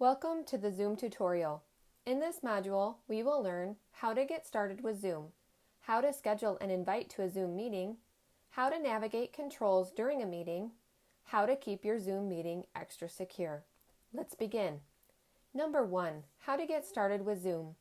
Welcome to the Zoom tutorial. In this module, we will learn how to get started with Zoom, how to schedule an invite to a Zoom meeting, how to navigate controls during a meeting, how to keep your Zoom meeting extra secure. Let's begin. Number 1, how to get started with Zoom.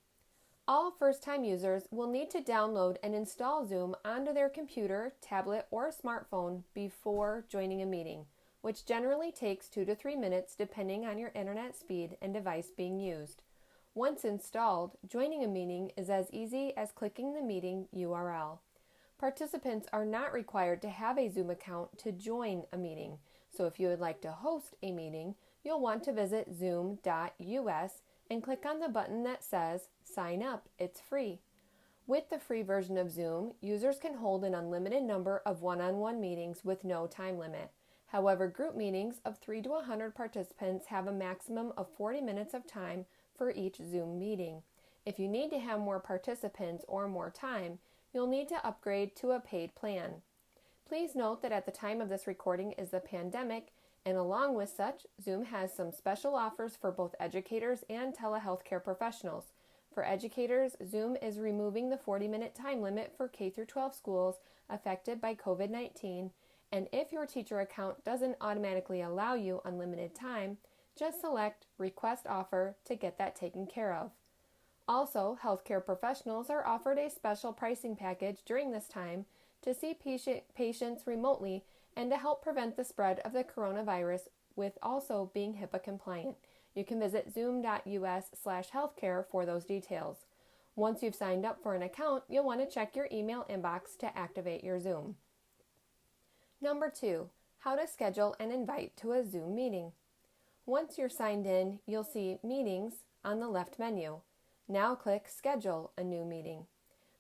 All first-time users will need to download and install Zoom onto their computer, tablet, or smartphone before joining a meeting, which generally takes 2 to 3 minutes depending on your internet speed and device being used. Once installed, joining a meeting is as easy as clicking the meeting URL. Participants are not required to have a Zoom account to join a meeting, so if you would like to host a meeting, you'll want to visit zoom.us and click on the button that says Sign Up, it's free. With the free version of Zoom, users can hold an unlimited number of one-on-one meetings with no time limit. However, group meetings of 3 to 100 participants have a maximum of 40 minutes of time for each Zoom meeting. If you need to have more participants or more time, you'll need to upgrade to a paid plan. Please note that at the time of this recording is the pandemic, and along with such, Zoom has some special offers for both educators and telehealth care professionals. For educators, Zoom is removing the 40-minute time limit for K-12 schools affected by COVID-19, and if your teacher account doesn't automatically allow you unlimited time, just select Request Offer to get that taken care of. Also, healthcare professionals are offered a special pricing package during this time to see patients remotely and to help prevent the spread of the coronavirus with also being HIPAA compliant. You can visit zoom.us/healthcare for those details. Once you've signed up for an account, you'll want to check your email inbox to activate your Zoom. Number 2, how to schedule an invite to a Zoom meeting. Once you're signed in, you'll see Meetings on the left menu. Now click Schedule a new meeting.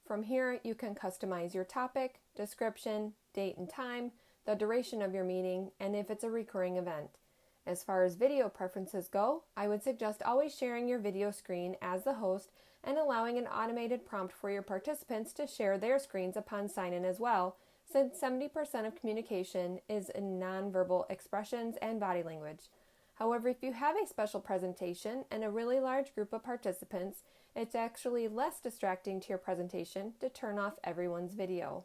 From here, you can customize your topic, description, date and time, the duration of your meeting, and if it's a recurring event. As far as video preferences go, I would suggest always sharing your video screen as the host and allowing an automated prompt for your participants to share their screens upon sign-in as well, since 70% of communication is in nonverbal expressions and body language. However, if you have a special presentation and a really large group of participants, it's actually less distracting to your presentation to turn off everyone's video.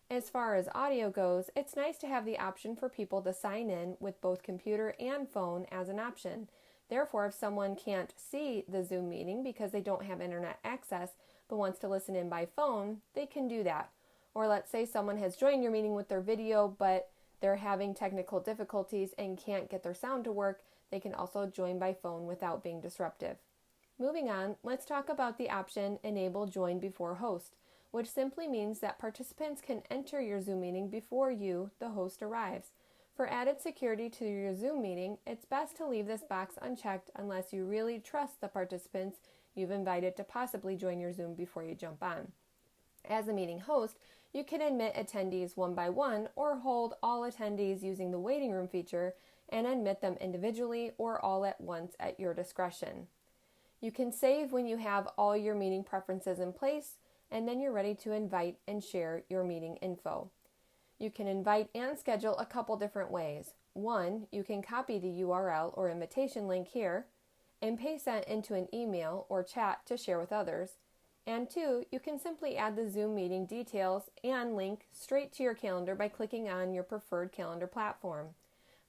As far as audio goes, it's nice to have the option for people to sign in with both computer and phone as an option. Therefore, if someone can't see the Zoom meeting because they don't have internet access but wants to listen in by phone, they can do that. Or let's say someone has joined your meeting with their video, but they're having technical difficulties and can't get their sound to work, they can also join by phone without being disruptive. Moving on, let's talk about the option Enable Join Before Host, which simply means that participants can enter your Zoom meeting before you, the host, arrives. For added security to your Zoom meeting, it's best to leave this box unchecked unless you really trust the participants you've invited to possibly join your Zoom before you jump on. As a meeting host, you can admit attendees one by one or hold all attendees using the waiting room feature and admit them individually or all at once at your discretion. You can save when you have all your meeting preferences in place, and then you're ready to invite and share your meeting info. You can invite and schedule a couple different ways. 1, you can copy the URL or invitation link here and paste that into an email or chat to share with others. And 2, you can simply add the Zoom meeting details and link straight to your calendar by clicking on your preferred calendar platform.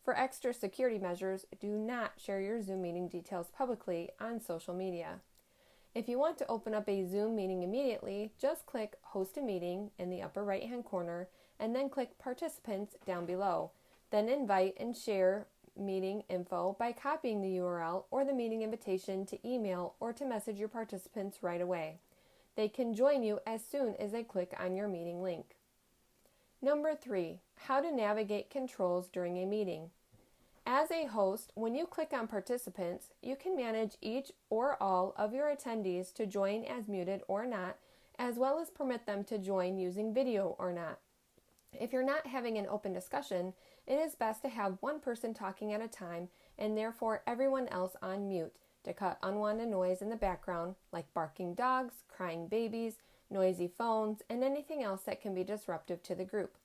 For extra security measures, do not share your Zoom meeting details publicly on social media. If you want to open up a Zoom meeting immediately, just click Host a Meeting in the upper right-hand corner and then click Participants down below. Then invite and share meeting info by copying the URL or the meeting invitation to email or to message your participants right away. They can join you as soon as they click on your meeting link. Number 3, how to navigate controls during a meeting. As a host, when you click on participants, you can manage each or all of your attendees to join as muted or not, as well as permit them to join using video or not. If you're not having an open discussion, it is best to have one person talking at a time and therefore everyone else on mute to cut unwanted noise in the background like barking dogs, crying babies, noisy phones, and anything else that can be disruptive to the group.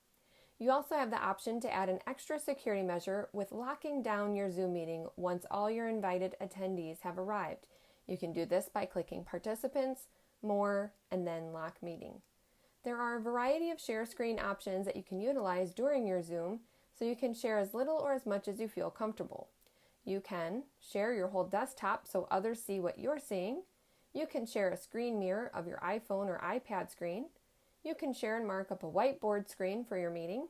You also have the option to add an extra security measure with locking down your Zoom meeting once all your invited attendees have arrived. You can do this by clicking Participants, More, and then Lock Meeting. There are a variety of share screen options that you can utilize during your Zoom, so you can share as little or as much as you feel comfortable. You can share your whole desktop so others see what you're seeing. You can share a screen mirror of your iPhone or iPad screen. You can share and mark up a whiteboard screen for your meeting.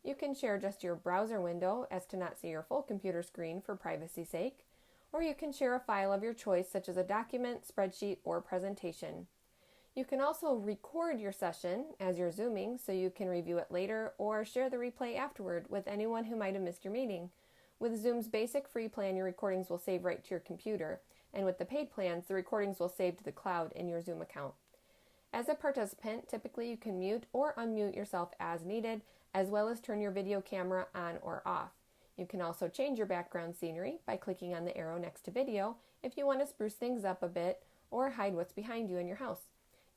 You can share just your browser window as to not see your full computer screen for privacy's sake. Or you can share a file of your choice such as a document, spreadsheet, or presentation. You can also record your session as you're Zooming so you can review it later or share the replay afterward with anyone who might have missed your meeting. With Zoom's basic free plan, your recordings will save right to your computer, and with the paid plans, the recordings will save to the cloud in your Zoom account. As a participant, typically you can mute or unmute yourself as needed, as well as turn your video camera on or off. You can also change your background scenery by clicking on the arrow next to video if you want to spruce things up a bit or hide what's behind you in your house.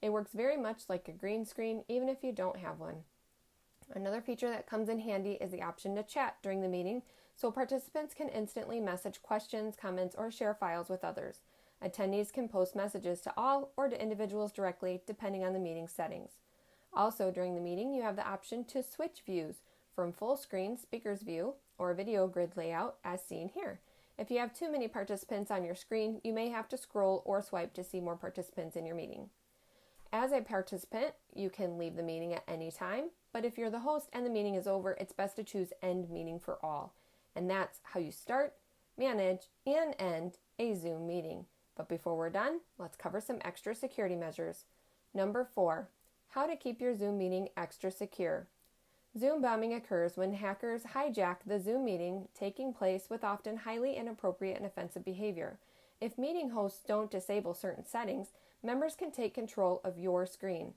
It works very much like a green screen, even if you don't have one. Another feature that comes in handy is the option to chat during the meeting, so participants can instantly message questions, comments, or share files with others. Attendees can post messages to all or to individuals directly, depending on the meeting settings. Also, during the meeting, you have the option to switch views from full screen speaker's view or video grid layout as seen here. If you have too many participants on your screen, you may have to scroll or swipe to see more participants in your meeting. As a participant, you can leave the meeting at any time, but if you're the host and the meeting is over, it's best to choose End Meeting for All. And that's how you start, manage, and end a Zoom meeting. But before we're done, let's cover some extra security measures. Number 4, how to keep your Zoom meeting extra secure. Zoom bombing occurs when hackers hijack the Zoom meeting, taking place with often highly inappropriate and offensive behavior. If meeting hosts don't disable certain settings, members can take control of your screen.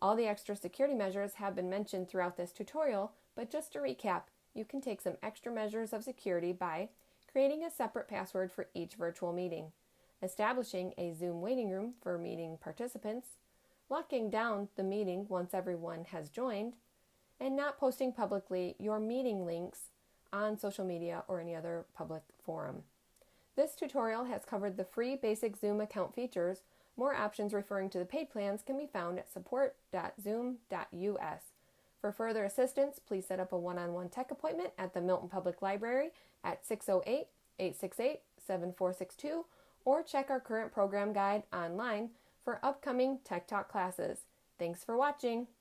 All the extra security measures have been mentioned throughout this tutorial, but just to recap, you can take some extra measures of security by creating a separate password for each virtual meeting, establishing a Zoom waiting room for meeting participants, locking down the meeting once everyone has joined, and not posting publicly your meeting links on social media or any other public forum. This tutorial has covered the free basic Zoom account features. More options referring to the paid plans can be found at support.zoom.us. For further assistance, please set up a one-on-one tech appointment at the Milton Public Library at 608-868-7462 or check our current program guide online for upcoming Tech Talk classes. Thanks for watching.